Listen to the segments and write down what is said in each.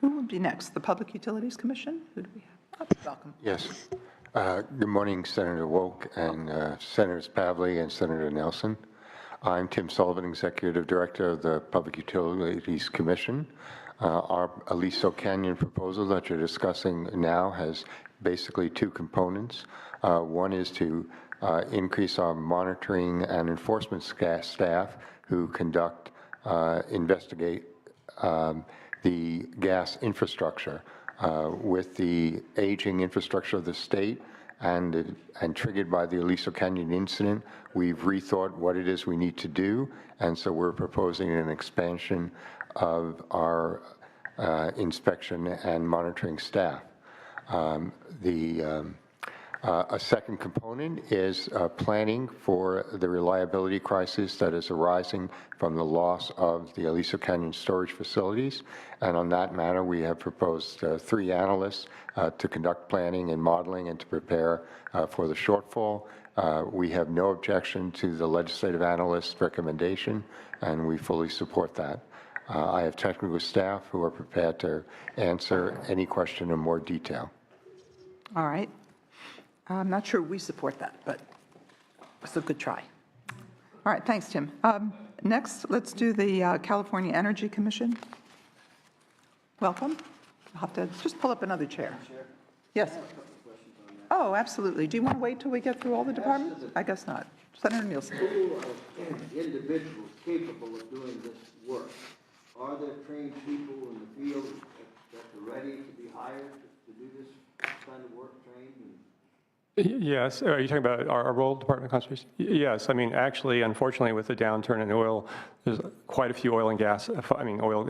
Who would be next? The Public Utilities Commission? Who do we have? Oh, welcome. Yes. Good morning, Senator Wolk and Senators Pavley and Senator Nelson. I'm Tim Sullivan, Executive Director of the Public Utilities Commission. Our Aliso Canyon proposal that you're discussing now has basically two components. One is to increase our monitoring and enforcement staff who investigate the gas infrastructure. With the aging infrastructure of the state and triggered by the Aliso Canyon incident, we've rethought what it is we need to do, and so we're proposing an expansion of our inspection and monitoring staff. A second component is planning for the reliability crisis that is arising from the loss of the Aliso Canyon storage facilities. And on that matter, we have proposed 3 analysts to conduct planning and modeling and to prepare for the shortfall. We have no objection to the legislative analyst's recommendation, and we fully support that. I have technical staff who are prepared to answer any question in more detail. All right. I'm not sure we support that, but it's a good try. All right, thanks, Tim. Next, let's do the California Energy Commission. Welcome. I'll have to just pull up another chair. Yes. Oh, absolutely. Do you want to wait till we get through all the departments? I guess not. Senator Nielsen. Who are individuals capable of doing this work? Are there trained people in the field that are ready to be hired to do this kind of work, trained? Yes. Are you talking about our role, Department of Conservation? Yes. I mean, actually, unfortunately, with the downturn in oil, there's quite a few oil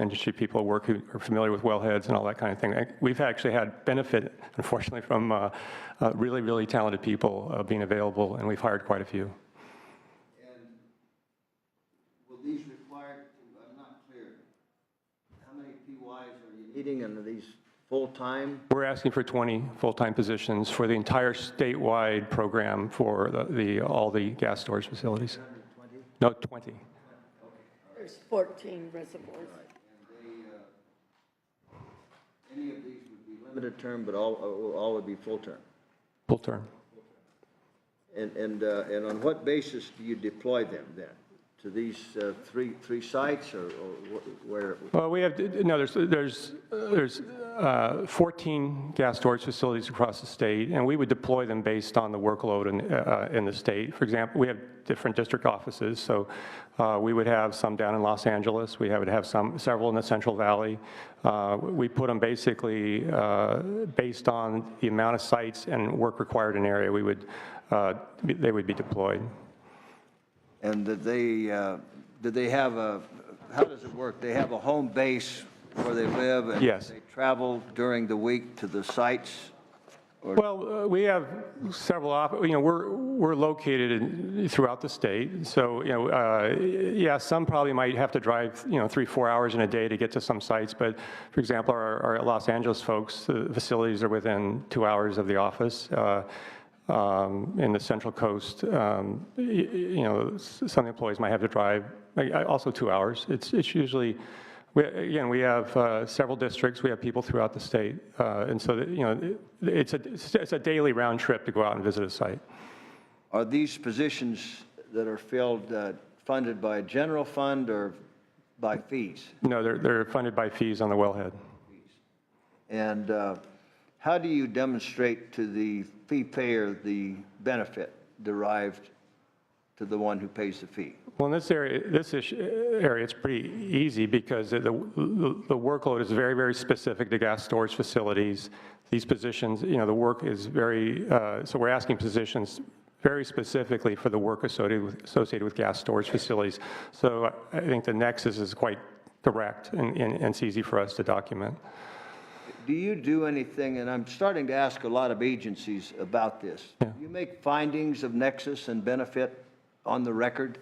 industry people who are familiar with wellheads and all that kind of thing. We've actually had benefit, unfortunately, from really, really talented people being available, and we've hired quite a few. And will these require, I'm not clear, how many PYs are you needing under these full-time? We're asking for 20 full-time positions for the entire statewide program for all the gas storage facilities. 120? No, 20. Okay. There's 14 reservoirs. And any of these would be limited term, but all would be full term? Full term. And on what basis do you deploy them then? To these three sites, or where? Well, we have there's 14 gas storage facilities across the state, and we would deploy them based on the workload in the state. For example, we have different district offices, so we would have some down in Los Angeles. We would have several in the Central Valley. We put them basically based on the amount of sites and work required in an area. They would be deployed. And did they have how does it work? They have a home base where they live, and yes. They travel during the week to the sites? Or? Well, we have several, we're located throughout the state. So, yeah, some probably might have to drive, 3-4 hours in a day to get to some sites. But for example, our Los Angeles folks, the facilities are within 2 hours of the office. In the Central Coast, some employees might have to drive also 2 hours. It's usually, we have several districts. We have people throughout the state, and so it's a daily round trip to go out and visit a site. Are these positions that are filled funded by a general fund or by fees? No, they're funded by fees on the wellhead. And how do you demonstrate to the fee payer the benefit derived to the one who pays the fee? Well, in this area, it's pretty easy because the workload is very, very specific to gas storage facilities. These positions, the work is very, so we're asking positions very specifically for the work associated with gas storage facilities. So I think the nexus is quite direct and it's easy for us to document. Do you do anything, and I'm starting to ask a lot of agencies about this, do you make findings of nexus and benefit on the record?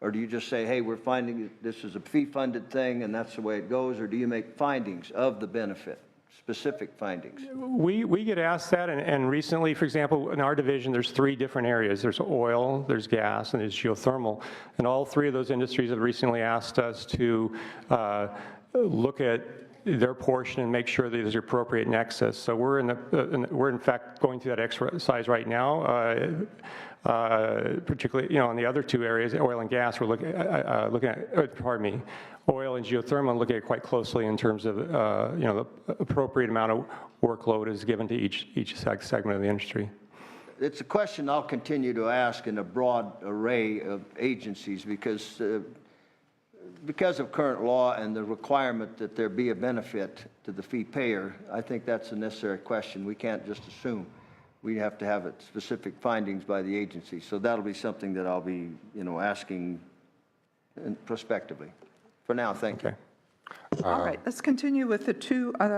Or do you just say, hey, we're finding this is a fee-funded thing and that's the way it goes? Or do you make findings of the benefit, specific findings? We get asked that, and recently, for example, in our division, there's 3 different areas. There's oil, there's gas, and there's geothermal. And all 3 of those industries have recently asked us to look at their portion and make sure that there's appropriate nexus. So we're we're in fact going through that exercise right now. Particularly, on the other two areas, oil and gas, we're looking at, oil and geothermal, looking at quite closely in terms of, the appropriate amount of workload is given to each segment of the industry. It's a question I'll continue to ask in a broad array of agencies because of current law and the requirement that there be a benefit to the fee payer. I think that's a necessary question. We can't just assume. We have to have specific findings by the agency. So that'll be something that I'll be, asking prospectively. For now, thank you. All right, let's continue with the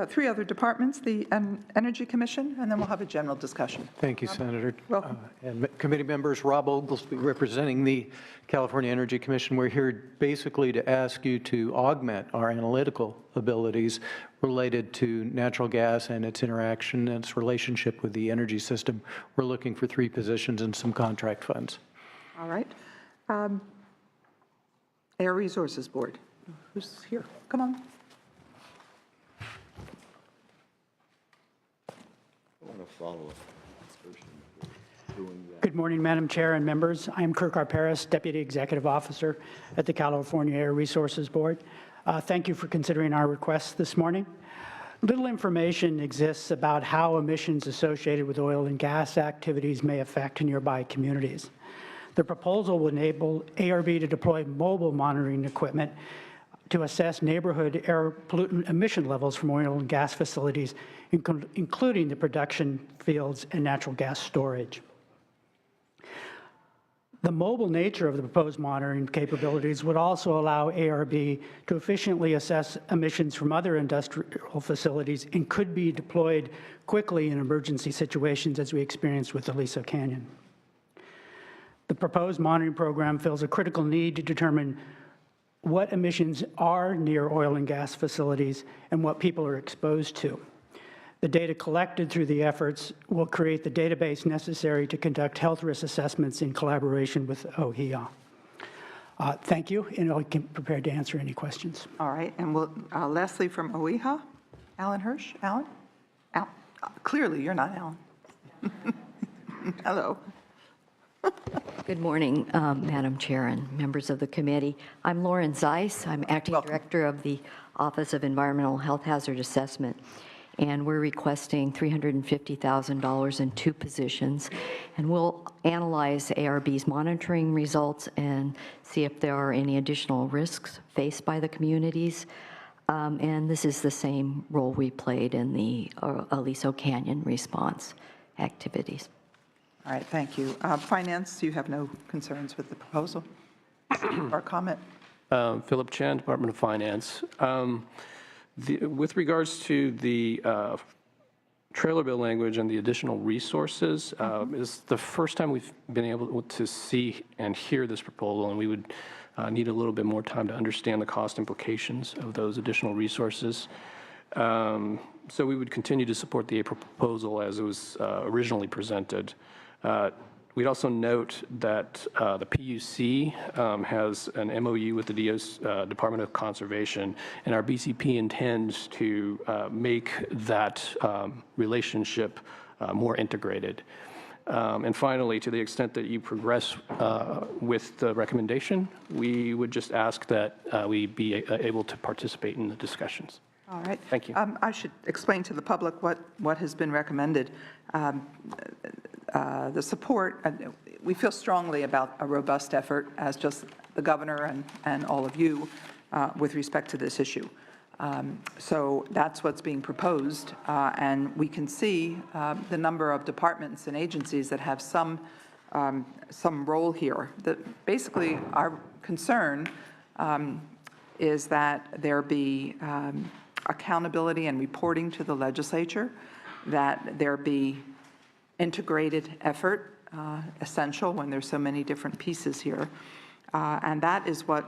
three other departments, the Energy Commission, and then we'll have a general discussion. Thank you, Senator. Welcome. And committee members, Rob Oglesby representing the California Energy Commission. We're here basically to ask you to augment our analytical abilities related to natural gas and its interaction and its relationship with the energy system. We're looking for 3 positions and some contract funds. All right. Air Resources Board. Who's here? Come on. I want to follow up. Good morning, Madam Chair and members. I am Kirk Arparis, Deputy Executive Officer at the California Air Resources Board. Thank you for considering our request this morning. Little information exists about how emissions associated with oil and gas activities may affect nearby communities. The proposal will enable ARB to deploy mobile monitoring equipment to assess neighborhood air pollutant emission levels from oil and gas facilities, including the production fields and natural gas storage. The mobile nature of the proposed monitoring capabilities would also allow ARB to efficiently assess emissions from other industrial facilities and could be deployed quickly in emergency situations as we experienced with Aliso Canyon. The proposed monitoring program fills a critical need to determine what emissions are near oil and gas facilities and what people are exposed to. The data collected through the efforts will create the database necessary to conduct health risk assessments in collaboration with OHIA. Thank you, and I'm prepared to answer any questions. All right, and we'll, Leslie from OHIA. Alan Hirsch. Alan? Clearly, you're not Alan. Hello. Good morning, Madam Chair and members of the committee. I'm Lauren Zeiss. I'm Acting Director of the Office of Environmental Health Hazard Assessment, and we're requesting $350,000 in 2 positions, and we'll analyze ARB's monitoring results and see if there are any additional risks faced by the communities. And this is the same role we played in the Aliso Canyon response activities. All right, thank you. Finance, you have no concerns with the proposal or comment? Philip Chen, Department of Finance. With regards to the trailer bill language and the additional resources, is the first time we've been able to see and hear this proposal, and we would need a little bit more time to understand the cost implications of those additional resources. So we would continue to support the April proposal as it was originally presented. We'd also note that the PUC has an MOU with the Department of Conservation, and our BCP intends to make that relationship more integrated. And finally, to the extent that you progress with the recommendation, we would just ask that we be able to participate in the discussions. All right. Thank you. I should explain to the public what has been recommended. The support, we feel strongly about a robust effort, as just the governor and all of you, with respect to this issue. So that's what's being proposed, and we can see the number of departments and agencies that have some role here. Basically, our concern is that there be accountability and reporting to the legislature, that there be integrated effort, essential when there's so many different pieces here. And that is what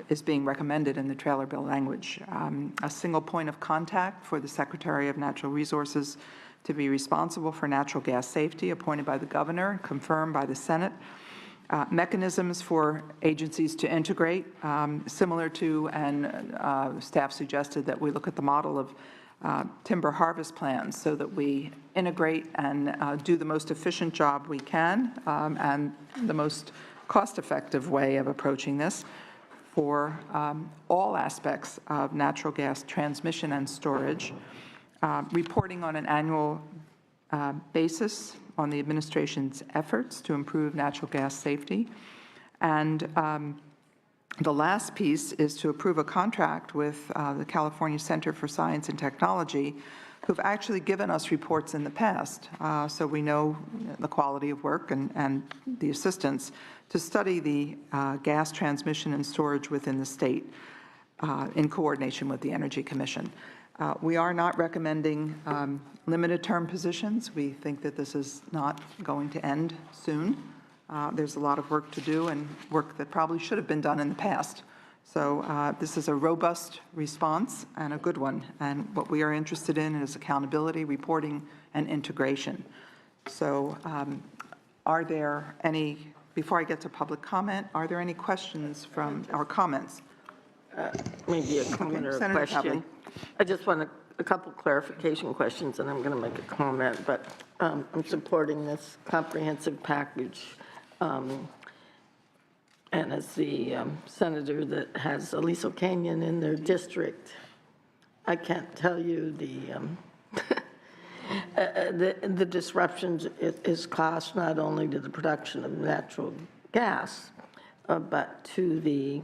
is being recommended in the trailer bill language. A single point of contact for the Secretary of Natural Resources to be responsible for natural gas safety, appointed by the governor, confirmed by the Senate, mechanisms for agencies to integrate, similar to, and staff suggested that we look at the model of timber harvest plans so that we integrate and do the most efficient job we can and the most cost-effective way of approaching this for all aspects of natural gas transmission and storage, reporting on an annual basis on the administration's efforts to improve natural gas safety. And the last piece is to approve a contract with the California Center for Science and Technology, who've actually given us reports in the past, so we know the quality of work and the assistance to study the gas transmission and storage within the state in coordination with the Energy Commission. We are not recommending limited-term positions. We think that this is not going to end soon. There's a lot of work to do and work that probably should have been done in the past. So this is a robust response and a good one. And what we are interested in is accountability, reporting, and integration. So are there any, before I get to public comment, are there any questions from our comments? Maybe a comment or a Senator question. Talley. I just want a couple clarification questions, and I'm going to make a comment, but I'm supporting this comprehensive package. And as the senator that has Aliso Canyon in their district, I can't tell you the disruptions it is caused not only to the production of natural gas, but to the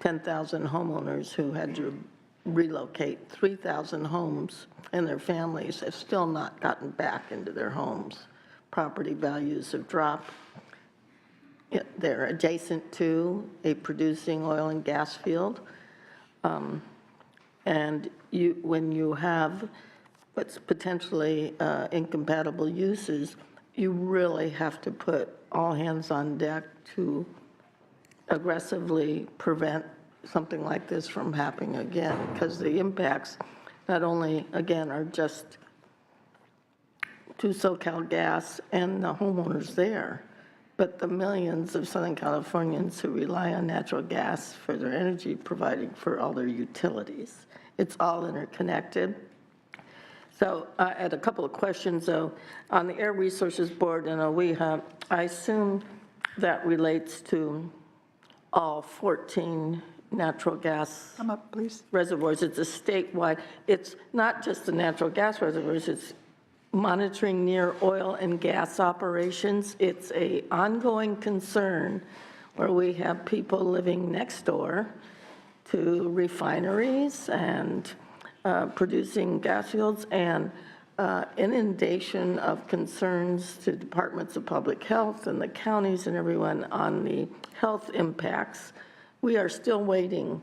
10,000 homeowners who had to relocate. 3,000 homes and their families have still not gotten back into their homes. Property values have dropped. They're adjacent to a producing oil and gas field. And when you have what's potentially incompatible uses, you really have to put all hands on deck to aggressively prevent something like this from happening again, because the impacts not only, again, are just to SoCal Gas and the homeowners there, but the millions of Southern Californians who rely on natural gas for their energy providing for all their utilities. It's all interconnected. So I had a couple of questions, though. On the Air Resources Board in OWEHA, I assume that relates to all 14 natural gas Come up, please. reservoirs. It's a statewide, it's not just the natural gas reservoirs, it's monitoring near oil and gas operations. It's an ongoing concern where we have people living next door to refineries and producing gas fields, and inundation of concerns to departments of public health and the counties and everyone on the health impacts. We are still waiting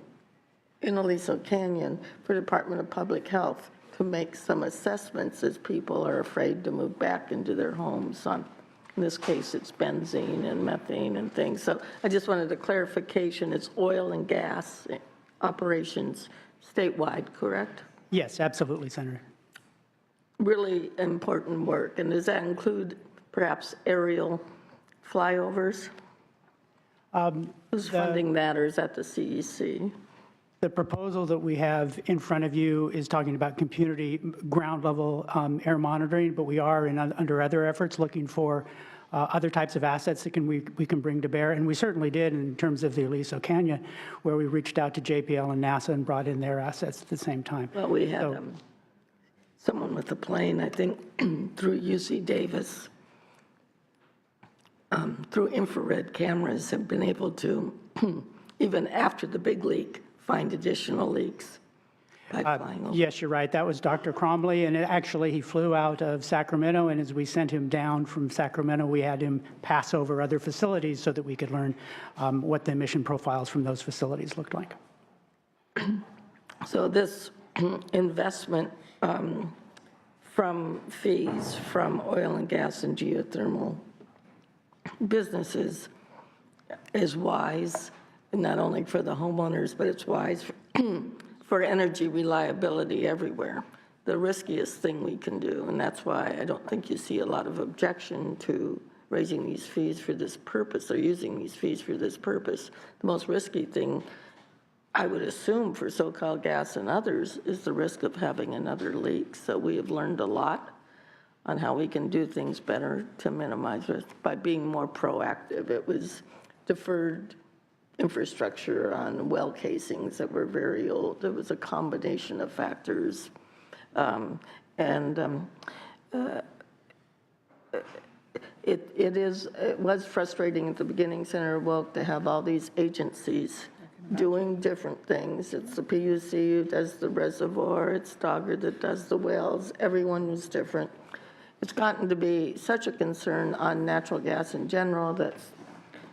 in Aliso Canyon for Department of Public Health to make some assessments as people are afraid to move back into their homes on, in this case, it's benzene and methane and things. So I just wanted a clarification. It's oil and gas operations statewide, correct? Yes, absolutely, Senator. Really important work. And does that include perhaps aerial flyovers? Who's funding that, or is that the CEC? The proposal that we have in front of you is talking about community ground level air monitoring, but we are under other efforts looking for other types of assets that we can bring to bear. And we certainly did in terms of the Aliso Canyon, where we reached out to JPL and NASA and brought in their assets at the same time. Well, we had someone with a plane, I think, through UC Davis, through infrared cameras, have been able to, even after the big leak, find additional leaks by flying over. Yes, you're right. That was Dr. Cromley, and actually he flew out of Sacramento, and as we sent him down from Sacramento, we had him pass over other facilities so that we could learn what the emission profiles from those facilities looked like. So this investment from fees from oil and gas and geothermal businesses is wise, not only for the homeowners, but it's wise for energy reliability everywhere. The riskiest thing we can do, and that's why I don't think you see a lot of objection to raising these fees for this purpose or using these fees for this purpose. The most risky thing, I would assume, for SoCal Gas and others is the risk of having another leak. So we have learned a lot on how we can do things better to minimize risk by being more proactive. It was deferred infrastructure on well casings that were very old. It was a combination of factors. It was frustrating at the beginning, Senator Wilk, to have all these agencies doing different things. It's the PUC who does the reservoir, it's Dogger that does the wells, everyone was different. It's gotten to be such a concern on natural gas in general that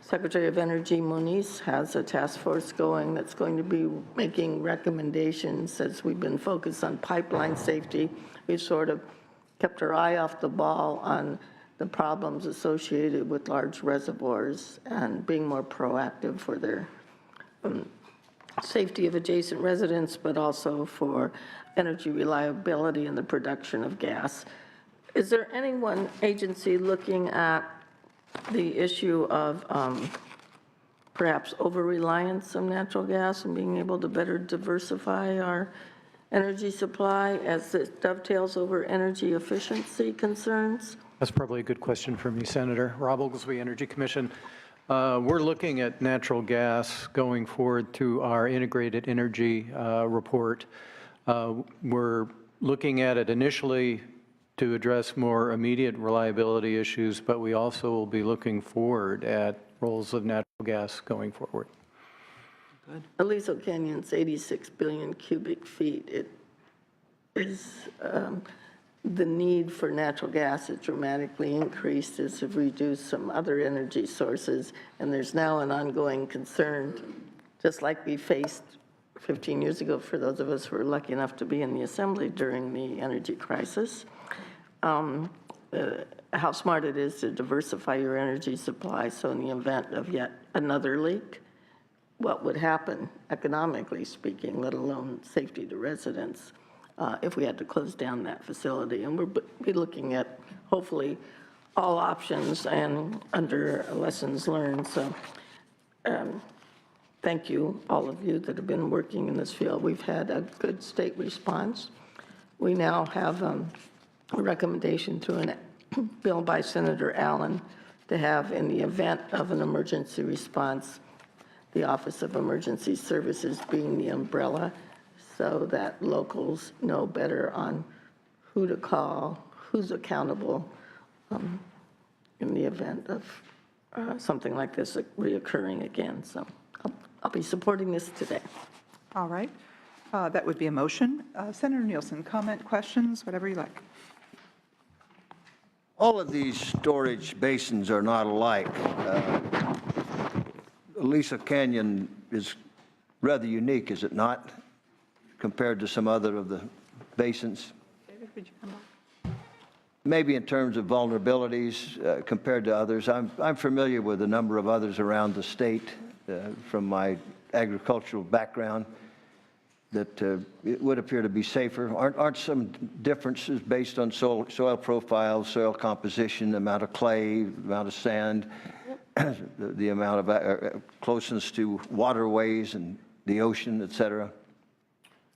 Secretary of Energy Moniz has a task force going that's going to be making recommendations. As we've been focused on pipeline safety, we've sort of kept our eye off the ball on the problems associated with large reservoirs and being more proactive for their safety of adjacent residents, but also for energy reliability and the production of gas. Is there any one agency looking at the issue of perhaps over-reliance on natural gas and being able to better diversify our energy supply as it dovetails over energy efficiency concerns? That's probably a good question for me, Senator. Rob Oglesby, Energy Commission. We're looking at natural gas going forward through our integrated energy report. We're looking at it initially to address more immediate reliability issues, but we also will be looking forward at roles of natural gas going forward. Aliso Canyon's 86 billion cubic feet. It is the need for natural gas has dramatically increased as have reduced some other energy sources, and there's now an ongoing concern, just like we faced 15 years ago for those of us who were lucky enough to be in the Assembly during the energy crisis. How smart it is to diversify your energy supply, so in the event of yet another leak, what would happen economically speaking, let alone safety to residents, if we had to close down that facility. And we'll be looking at hopefully all options and under lessons learned. So thank you, all of you that have been working in this field. We've had a good state response. We now have a recommendation to a bill by Senator Allen to have, in the event of an emergency response, the Office of Emergency Services being the umbrella, so that locals know better on who to call, who's accountable in the event of something like this reoccurring again. So I'll be supporting this today. All right. That would be a motion. Senator Nielsen, comment, questions, whatever you like. All of these storage basins are not alike. Aliso Canyon is rather unique, is it not, compared to some other of the basins? David, would you come up? Maybe in terms of vulnerabilities compared to others. I'm familiar with a number of others around the state from my agricultural background that it would appear to be safer. Aren't some differences based on soil profiles, soil composition, the amount of clay, the amount of sand, the amount of closeness to waterways and the ocean, et cetera?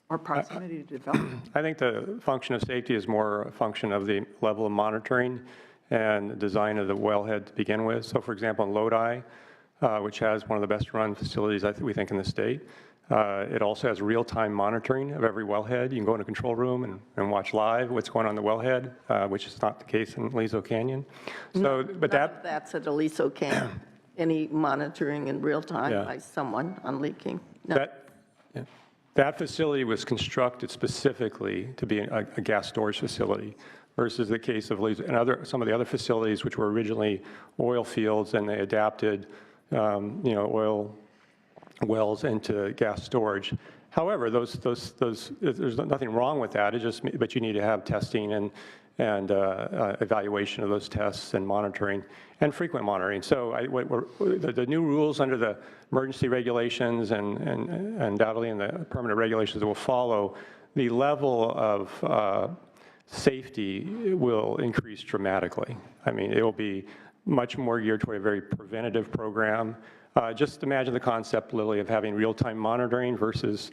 Or proximity to development? I think the function of safety is more a function of the level of monitoring and design of the wellhead to begin with. So for example, in Lodi, which has one of the best run facilities we think in the state, it also has real-time monitoring of every wellhead. You can go in a control room and watch live what's going on in the wellhead, which is not the case in Aliso Canyon. So, but That's at Aliso Canyon. Any monitoring in real time by someone on leaking? No. That facility was constructed specifically to be a gas storage facility versus the case of Aliso and some of the other facilities which were originally oil fields, and they adapted oil wells into gas storage. However, there's nothing wrong with that. But you need to have testing and evaluation of those tests and monitoring and frequent monitoring. So the new rules under the emergency regulations and undoubtedly in the permanent regulations that will follow, the level of safety will increase dramatically. I mean, it will be much more geared toward a very preventative program. Just imagine the concept, Lily, of having real-time monitoring versus,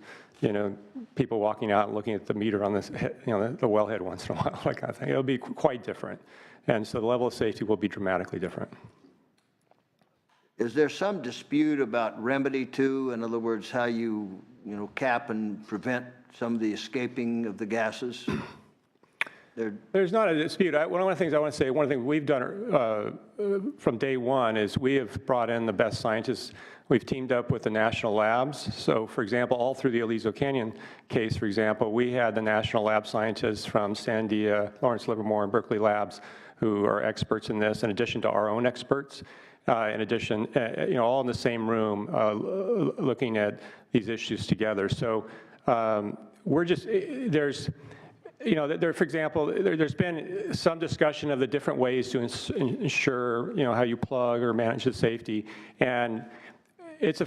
people walking out and looking at the meter on this, the wellhead once in a while, that kind of thing. It'll be quite different. And so the level of safety will be dramatically different. Is there some dispute about remedy too? In other words, how you cap and prevent some of the escaping of the gases? There's not a dispute. One of the things I want to say, one of the things we've done from day one is we have brought in the best scientists. We've teamed up with the national labs. So, for example, all through the Aliso Canyon case, for example, we had the national lab scientists from Sandia, Lawrence Livermore, and Berkeley Labs who are experts in this, in addition to our own experts. In addition, all in the same room looking at these issues together. So we're just, for example, there's been some discussion of the different ways to ensure, how you plug or manage the safety. And there's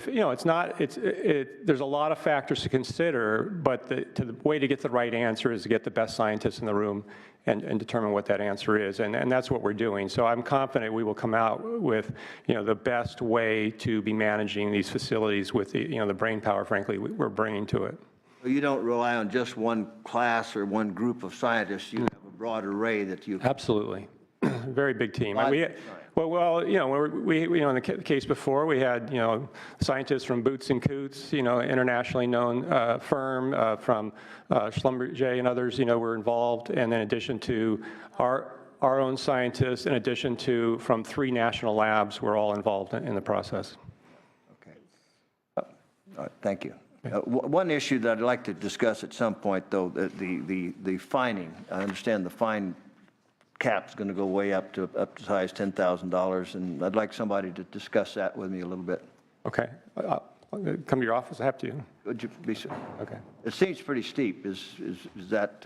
a lot of factors to consider, but the way to get the right answer is to get the best scientists in the room and determine what that answer is. And that's what we're doing. So I'm confident we will come out with, the best way to be managing these facilities with the brainpower, frankly, we're bringing to it. You don't rely on just one class or one group of scientists. You have a broad array that you. Absolutely. Very big team. In the case before, we had, scientists from Boots and Coots, internationally known firm from Schlumberger and others, were involved. And then in addition to our own scientists, in addition to from 3 national labs, we're all involved in the process. Okay. All right, thank you. One issue that I'd like to discuss at some point, though, the fining. I understand the fine cap's going to go way up to as high as $10,000, and I'd like somebody to discuss that with me a little bit. Okay. I'll come to your office. I have to. Would you be so? Okay. It seems pretty steep. Is that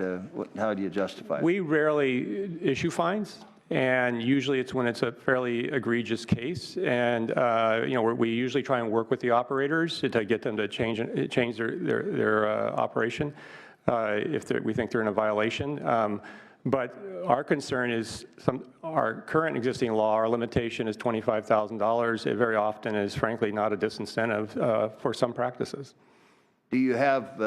how do you justify it? We rarely issue fines. And usually it's when it's a fairly egregious case. And, we usually try and work with the operators to get them to change their operation if we think they're in a violation. But our concern is our current existing law, our limitation is $25,000. It very often is, frankly, not a disincentive for some practices. Do you have,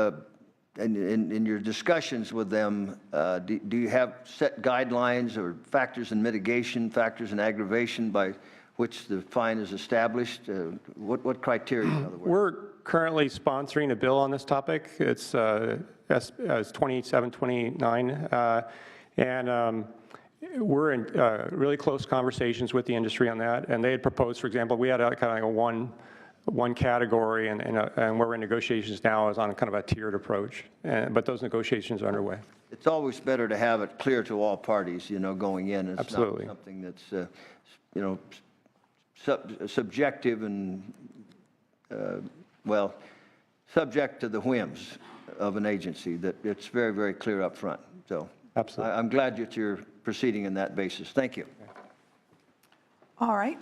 in your discussions with them, do you have set guidelines or factors in mitigation, factors in aggravation by which the fine is established? What criteria, in other words? We're currently sponsoring a bill on this topic. It's 2729. And we're in really close conversations with the industry on that. And they had proposed, for example, we had kind of like one category, and we're in negotiations now is on kind of a tiered approach. But those negotiations are underway. It's always better to have it clear to all parties, going in. It's Absolutely. Not something that's, subjective and, subject to the whims of an agency, that it's very, very clear up front. So Absolutely. I'm glad that you're proceeding in that basis. Thank you. All right.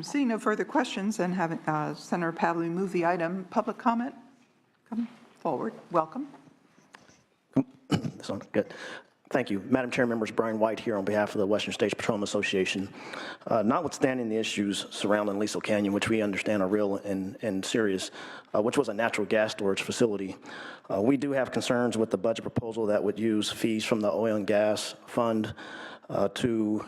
Seeing no further questions and having Senator Pavley move the item, public comment? Come forward. Welcome. This one, good. Thank you. Madam Chair, members, Brian White here on behalf of the Western States Petroleum Association. Notwithstanding the issues surrounding Aliso Canyon, which we understand are real and serious, which was a natural gas storage facility, we do have concerns with the budget proposal that would use fees from the oil and gas fund to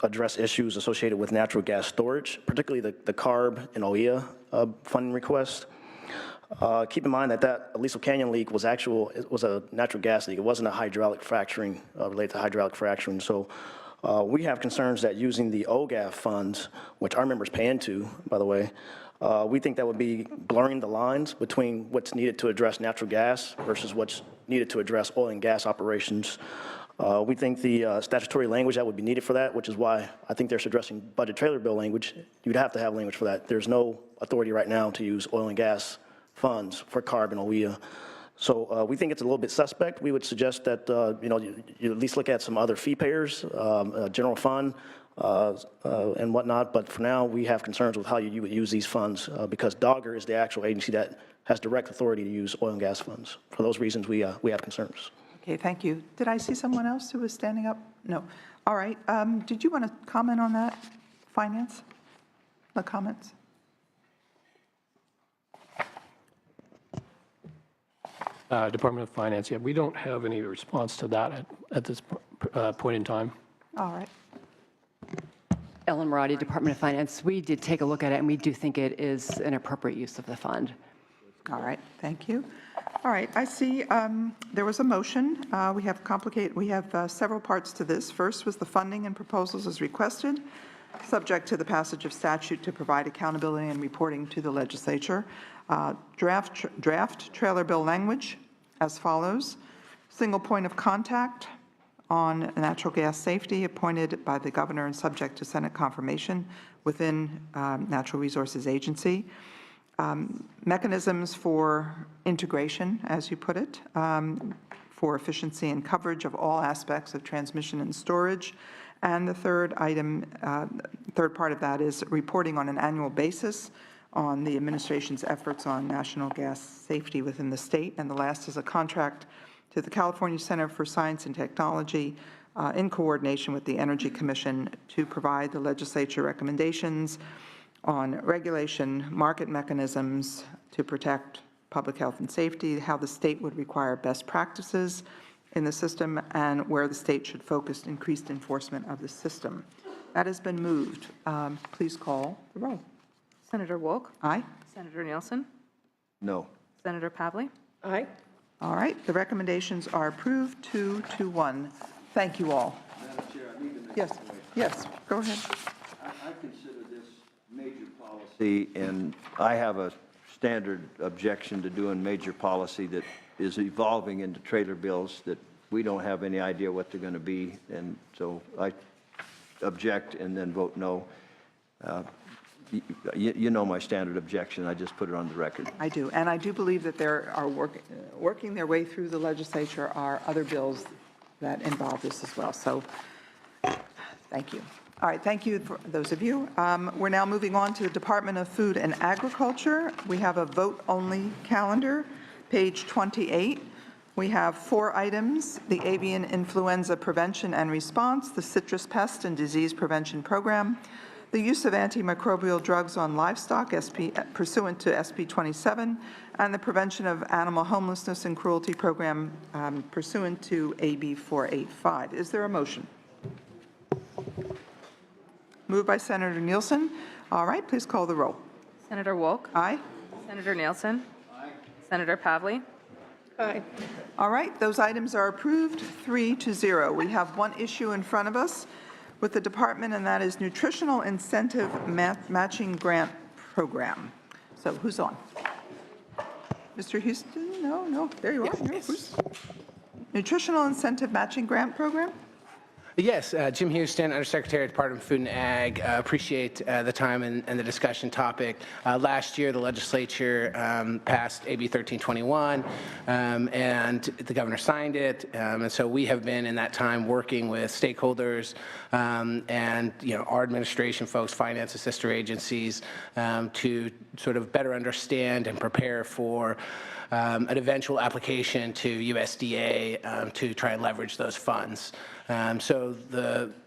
address issues associated with natural gas storage, particularly the CARB and OEA funding request. Keep in mind that Aliso Canyon leak was it was a natural gas leak. It wasn't a hydraulic fracturing related to hydraulic fracturing. So we have concerns that using the OGAF funds, which our members pay into, by the way, we think that would be blurring the lines between what's needed to address natural gas versus what's needed to address oil and gas operations. We think the statutory language that would be needed for that, which is why I think they're addressing budget trailer bill language, you'd have to have language for that. There's no authority right now to use oil and gas funds for CARB and OEA. So we think it's a little bit suspect. We would suggest that you at least look at some other fee payers, general fund, and whatnot. But for now, we have concerns with how you would use these funds because DOGGR is the actual agency that has direct authority to use oil and gas funds. For those reasons, we have concerns. Okay, thank you. Did I see someone else who was standing up? No. All right. Did you want to comment on that? Finance? No comments? Department of Finance, yeah, we don't have any response to that at this point in time. All right. Ellen Marati, Department of Finance. We did take a look at it, and we do think it is an appropriate use of the fund. All right, thank you. All right, I see there was a motion. We have several parts to this. First was the funding and proposals as requested, subject to the passage of statute to provide accountability and reporting to the legislature. Draft trailer bill language as follows. Single point of contact on natural gas safety appointed by the governor and subject to Senate confirmation within Natural Resources Agency. Mechanisms for integration, as you put it, for efficiency and coverage of all aspects of transmission and storage. And the third item, third part of that is reporting on an annual basis on the administration's efforts on national gas safety within the state. And the last is a contract to the California Center for Science and Technology in coordination with the Energy Commission to provide the legislature recommendations on regulation, market mechanisms to protect public health and safety, how the state would require best practices in the system, and where the state should focus increased enforcement of the system. That has been moved. Please call the roll. Senator Wolk? Aye. Senator Nielsen? No. Senator Pavley? Aye. All right, the recommendations are approved 2-1. Thank you all. Madam Chair, I need to make Yes, yes, go ahead. I consider this major policy, and I have a standard objection to doing major policy that is evolving into trailer bills that we don't have any idea what they're going to be, and so I object and then vote no. You know my standard objection. I just put it on the record. I do, and I do believe that there are working their way through the legislature are other bills that involve this as well, so thank you. All right, thank you for those of you. We're now moving on to the Department of Food and Agriculture. We have a vote-only calendar, page 28. We have 4 items: the avian influenza prevention and response, the citrus pest and disease prevention program, the use of antimicrobial drugs on livestock pursuant to SB 27, and the prevention of animal homelessness and cruelty program pursuant to AB 485. Is there a motion? Moved by Senator Nielsen. All right, please call the roll. Senator Wolk? Aye. Senator Nielsen? Aye. Senator Pavley? Aye. All right, those items are approved 3-0. We have one issue in front of us with the department, and that is Nutritional Incentive Matching Grant Program. So who's on? Mr. Houston? No, there you are. Who's? Nutritional Incentive Matching Grant Program? Yes, Jim Houston, Undersecretary, Department of Food and Ag. Appreciate the time and the discussion topic. Last year, the legislature passed AB 1321, and the governor signed it. And so we have been in that time working with stakeholders and our administration folks, finance and sister agencies, to sort of better understand and prepare for an eventual application to USDA to try and leverage those funds. So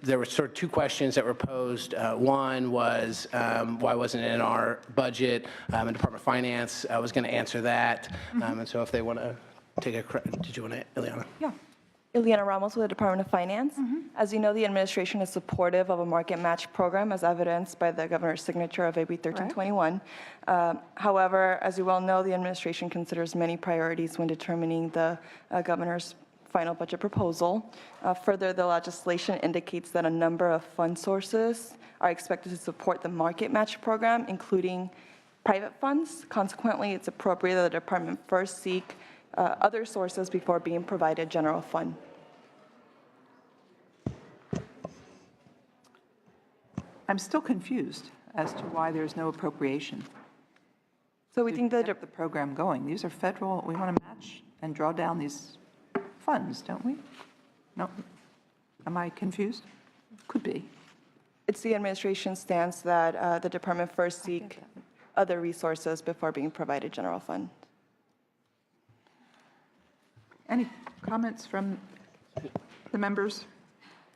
there were sort of 2 questions that were posed. One was, why wasn't it in our budget? And Department of Finance was going to answer that. And so if they want to take a, did you want to, Ileana? Yeah. Ileana Ramos with the Department of Finance. As you know, the administration is supportive of a market match program as evidenced by the governor's signature of AB 1321. However, as you well know, the administration considers many priorities when determining the governor's final budget proposal. Further, the legislation indicates that a number of fund sources are expected to support the market match program, including private funds. Consequently, it's appropriate that the department first seek other sources before being provided general fund. I'm still confused as to why there's no appropriation. So we think that the program going. These are federal. We want to match and draw down these funds, don't we? No? Am I confused? Could be. it's the administration's stance that the department first seek other resources before being provided general fund. Any comments from the members?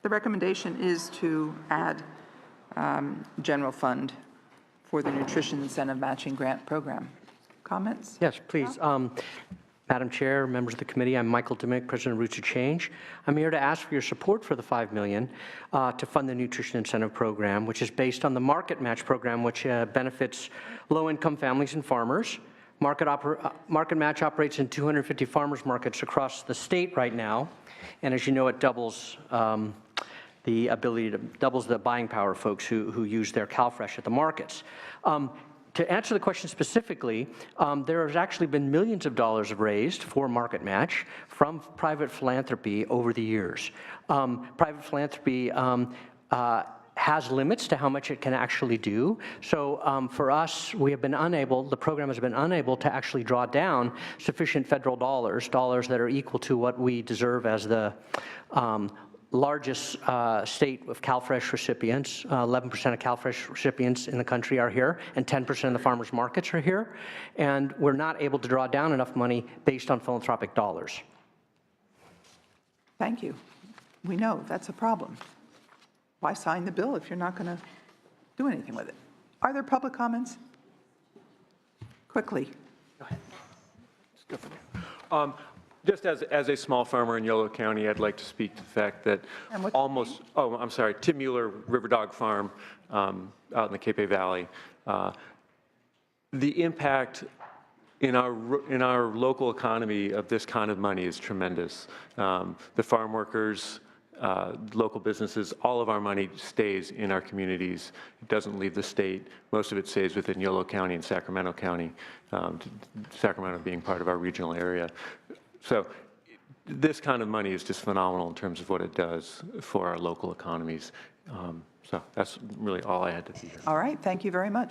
The recommendation is to add general fund for the Nutrition Incentive Matching Grant Program. Comments? Yes, please. Madam Chair, members of the committee, I'm Michael Dimick, President of Roots of Change. I'm here to ask for your support for the $5 million to fund the Nutrition Incentive Program, which is based on the Market Match Program, which benefits low-income families and farmers. Market Match operates in 250 farmers markets across the state right now, and as you know, it doubles doubles the buying power of folks who use their CalFresh at the markets. To answer the question specifically, there has actually been millions of dollars raised for Market Match from private philanthropy over the years. Private philanthropy has limits to how much it can actually do. So for us, the program has been unable to actually draw down sufficient federal dollars that are equal to what we deserve as the largest state of CalFresh recipients. 11% of CalFresh recipients in the country are here, and 10% of the farmers markets are here. And we're not able to draw down enough money based on philanthropic dollars. Thank you. We know that's a problem. Why sign the bill if you're not going to do anything with it? Are there public comments? Quickly. Go ahead. Let's go for it. Just as a small farmer in Yolo County, I'd like to speak to the fact that Tim Mueller, River Dog Farm, out in the Cape Valley. The impact in our local economy of this kind of money is tremendous. The farm workers, local businesses, all of our money stays in our communities. It doesn't leave the state. Most of it stays within Yolo County and Sacramento County, Sacramento being part of our regional area. So this kind of money is just phenomenal in terms of what it does for our local economies. So that's really all I had to say. All right, thank you very much.